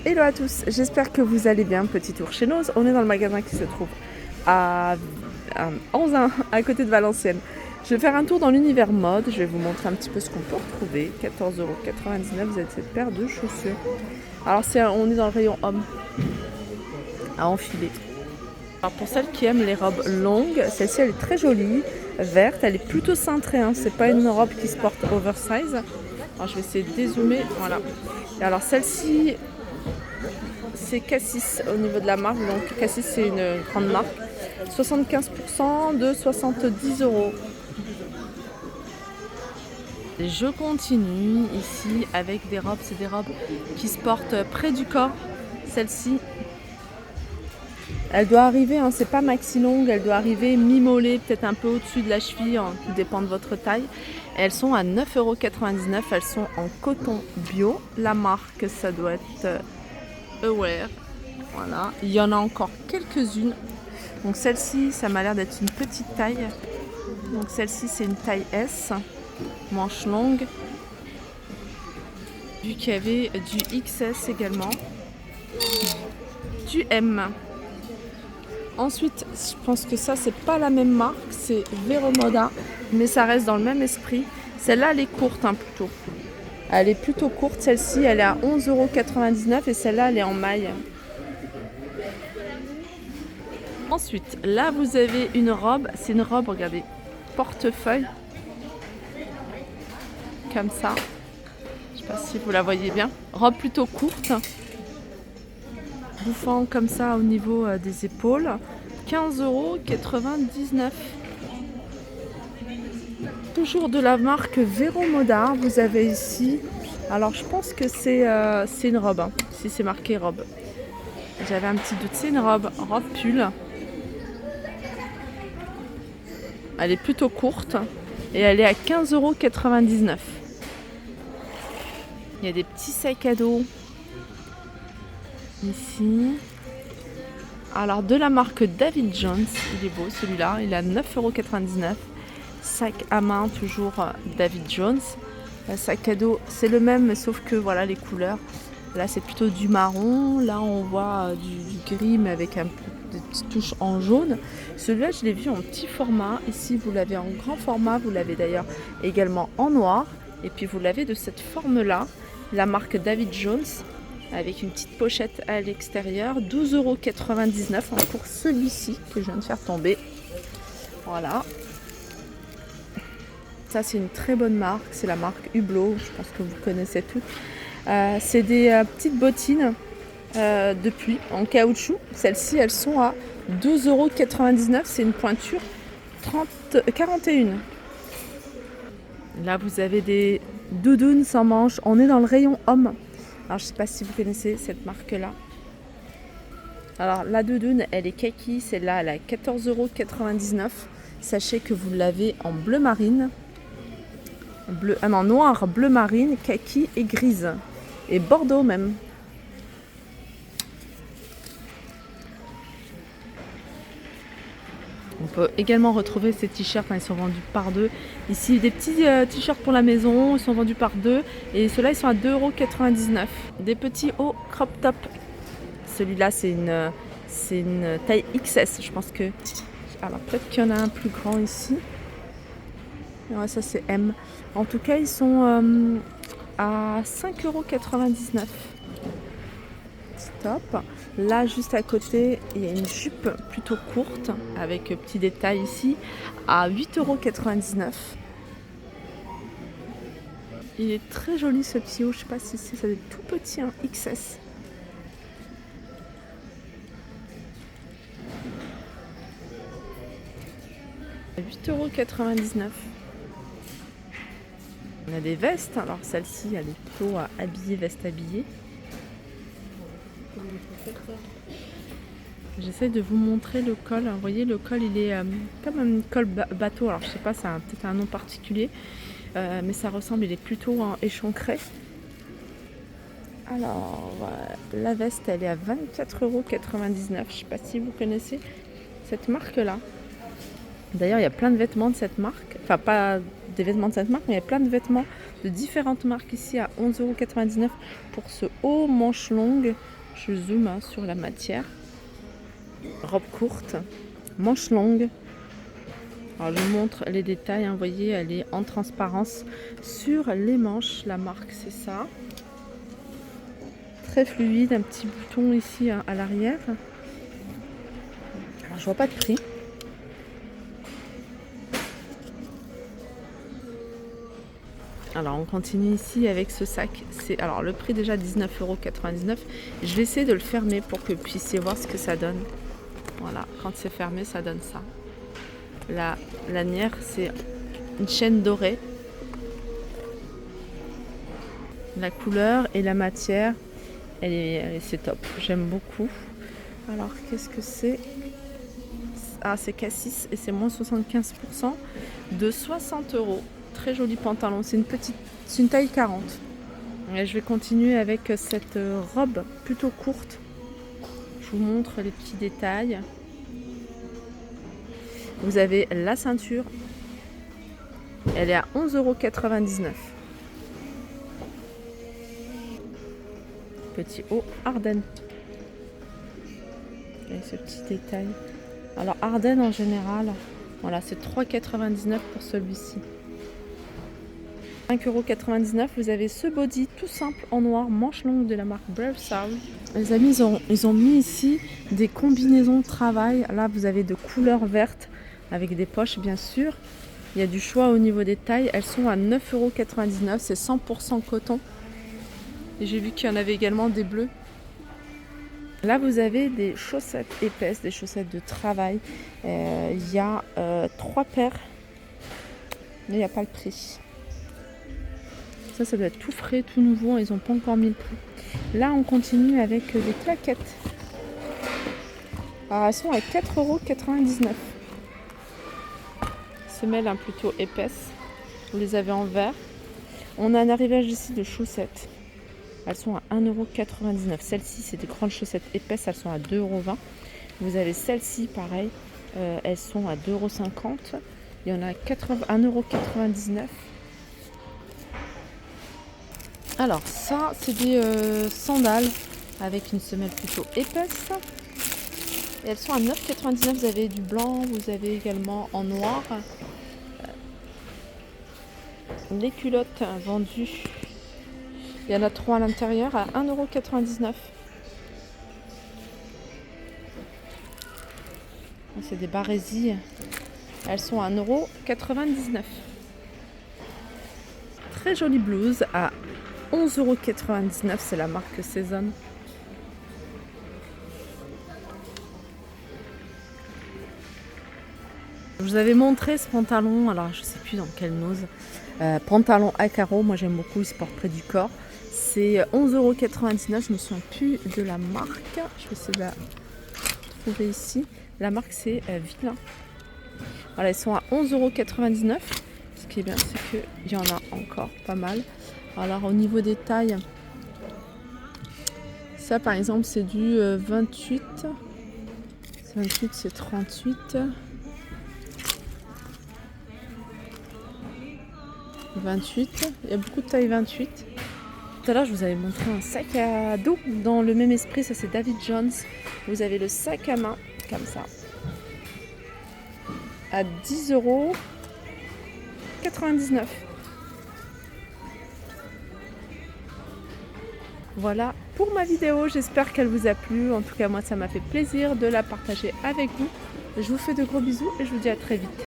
Hello à tous, j'espère que vous allez bien. Petit tour chez nous. On est dans le magasin qui se trouve à Anzin, à côté de Valenciennes. Je vais faire un tour dans l'univers mode. Je vais vous montrer un petit peu ce qu'on peut retrouver. 14,99 €, vous avez cette paire de chaussures. Alors on est dans le rayon homme à enfiler. Alors pour celles qui aiment les robes longues, celle-ci elle est très jolie, verte, elle est plutôt cintrée, hein. C'est pas une robe qui se porte oversize. Alors je vais essayer de dézoomer, voilà. Et alors celle-ci, c'est Cassis au niveau de la marque, donc Cassis c'est une grande marque. 75% de 70 €. Je continue ici avec des robes, c'est des robes qui se portent près du corps. Celle-ci, elle doit arriver, hein, c'est pas maxi longue, elle doit arriver mi-mollet, peut-être un peu au-dessus de la cheville, hein, tout dépend de votre taille. Elles sont à 9,99 €, elles sont en coton bio. La marque, ça doit être Aware. Voilà, il y en a encore quelques-unes. Donc celle-ci, ça m'a l'air d'être une petite taille. Donc celle-ci, c'est une taille S, manche longue. Vu qu'il y avait du XS également, du M. Ensuite, je pense que ça, c'est pas la même marque, c'est Vero Moda, mais ça reste dans le même esprit. Celle-là, elle est courte, hein, plutôt. Elle est plutôt courte, celle-ci, elle est à 11,99 € et celle-là, elle est en maille. Ensuite, là, vous avez une robe. C'est une robe, regardez, portefeuille. Comme ça. Je ne sais pas si vous la voyez bien. Robe plutôt courte. Bouffant comme ça au niveau des épaules. 15,99 €. Toujours de la marque Vero Moda. Vous avez ici. Alors, je pense que c'est une robe. Hein, si c'est marqué robe. J'avais un petit doute. C'est une robe pull. Elle est plutôt courte et elle est à 15,99 €. Il y a des petits sacs à dos ici. Alors de la marque David Jones, il est beau celui-là, il est à 9,99 €. Sac à main, toujours David Jones. Le sac à dos, c'est le même, sauf que voilà les couleurs. Là c'est plutôt du marron, là on voit du gris mais avec un peu de petites touches en jaune. Celui-là je l'ai vu en petit format, ici vous l'avez en grand format, vous l'avez d'ailleurs également en noir. Et puis vous l'avez de cette forme-là, la marque David Jones, avec une petite pochette à l'extérieur, 12,99 € pour celui-ci que je viens de faire tomber. Voilà. Ça c'est une très bonne marque, c'est la marque Hublot, je pense que vous connaissez toutes. C'est des petites bottines de pluie en caoutchouc. Celles-ci, elles sont à 12,99 €. C'est une pointure 41. Là, vous avez des doudounes sans manches. On est dans le rayon homme. Alors, je ne sais pas si vous connaissez cette marque-là. Alors, la doudoune, elle est kaki. Celle-là, elle est à 14,99 €. Sachez que vous l'avez en bleu marine. Noir, bleu marine, kaki et grise. Et bordeaux même. On peut également retrouver ces t-shirts, ils sont vendus par deux. Ici, des petits t-shirts pour la maison, ils sont vendus par deux. Et ceux-là, ils sont à 2,99 €. Des petits hauts crop top. Celui-là, c'est une taille XS. Je pense que... Alors, peut-être qu'il y en a un plus grand ici. Ouais, ça, c'est M. En tout cas, ils sont à 5,99 €. Top. Là, juste à côté, il y a une jupe plutôt courte avec petit détail ici à 8,99 €. Il est très joli ce petit haut. Je sais pas si c'est ça, c'est tout petit, un XS. À 8,99 €. On a des vestes. Alors celle-ci, elle est plutôt habillée, veste habillée. J'essaie de vous montrer le col. Vous voyez, le col, il est comme un col bateau. Alors, je sais pas, ça a peut-être un nom particulier. Mais ça ressemble, il est plutôt échancré. Alors, la veste, elle est à 24,99 €. Je ne sais pas si vous connaissez cette marque-là. 24,99 €. Elle est plutôt échancrée. Alors, la veste, elle est à 24,99 €. Alors, la veste, elle est à 24,99 €. Je sais pas si vous connaissez cette marque-là. Alors, la veste, elle est à 24,99 €. Je sais pas si vous connaissez cette marque-là. Alors, la veste, elle est à 24,99 €. D'ailleurs, il y a plein de vêtements de cette marque. Enfin, pas des vêtements de cette marque, mais il y a plein de vêtements de différentes marques ici à 11,99 € pour ce haut manche longue. Je zoome sur la matière. Robe courte, manche longue. Alors, je vous montre les détails. Vous voyez, elle est en transparence sur les manches. La marque, c'est ça. Très fluide, un petit bouton ici à l'arrière. Alors, je vois pas de prix. Alors on continue ici avec ce sac. C'est alors le prix déjà 19,99 €. Je vais essayer de le fermer pour que vous puissiez voir ce que ça donne. Voilà, quand c'est fermé, ça donne ça. La lanière, c'est une chaîne dorée. La couleur et la matière, c'est top. J'aime beaucoup. Alors qu'est-ce que c'est? Ah, c'est Cassis et c'est moins 75% de 60 €. Très joli pantalon, c'est une taille 40. Et je vais continuer avec cette robe plutôt courte. Je vous montre les petits détails. Vous avez la ceinture, elle est à 11,99 €. Petit haut Ardennes. Et ce petit détail. Alors Ardennes en général, voilà, c'est 3,99 € pour celui-ci. 5,99 €, vous avez ce body tout simple en noir, manche longue de la marque Brave Sound. Les amis, ils ont mis ici des combinaisons de travail. Là, vous avez de couleur verte avec des poches, bien sûr. Il y a du choix au niveau des tailles. Elles sont à 9,99 €. C'est 100% coton. Et j'ai vu qu'il y en avait également des bleus. Là, vous avez des chaussettes épaisses, des chaussettes de travail. Il y a 3 paires, mais il n'y a pas le prix. Ça doit être tout frais, tout nouveau. Ils n'ont pas encore mis le prix. Là, on continue avec des claquettes. Alors, elles sont à 4,99 €. Semelle plutôt épaisse. Vous les avez en vert. On a un arrivage ici de chaussettes. Elles sont à 1,99 €. Celles-ci, c'est des grandes chaussettes épaisses. Elles sont à 2,20 €. Vous avez celles-ci, pareil. Elles sont à 2,50 €. Il y en a 1,99 €. Alors ça, c'est des sandales avec une semelle plutôt épaisse. Et elles sont à 9,99 €. Vous avez du blanc, vous avez également en noir. Les culottes vendues, il y en a 3 à l'intérieur à 1,99 €. C'est des barésies. Elles sont à 1,99 €. Très jolie blouse à 11,99 €, c'est la marque Season. Je vous avais montré ce pantalon, alors je ne sais plus dans quelle nose. Pantalon à carreaux, moi j'aime beaucoup, il se porte près du corps. C'est 11,99 €, je ne me souviens plus de la marque. Je vais essayer de la trouver ici. La marque c'est Villain. Voilà, ils sont à 11,99 €. Ce qui est bien, c'est qu'il y en a encore pas mal. Alors au niveau des tailles, ça par exemple c'est du 28, 28 c'est 38, 28, il y a beaucoup de taille 28. Tout à l'heure je vous avais montré un sac à dos dans le même esprit, ça c'est David Jones. Vous avez le sac à main comme ça à 10,99 €. Voilà pour ma vidéo, j'espère qu'elle vous a plu. En tout cas, moi, ça m'a fait plaisir de la partager avec vous. Je vous fais de gros bisous et je vous dis à très vite.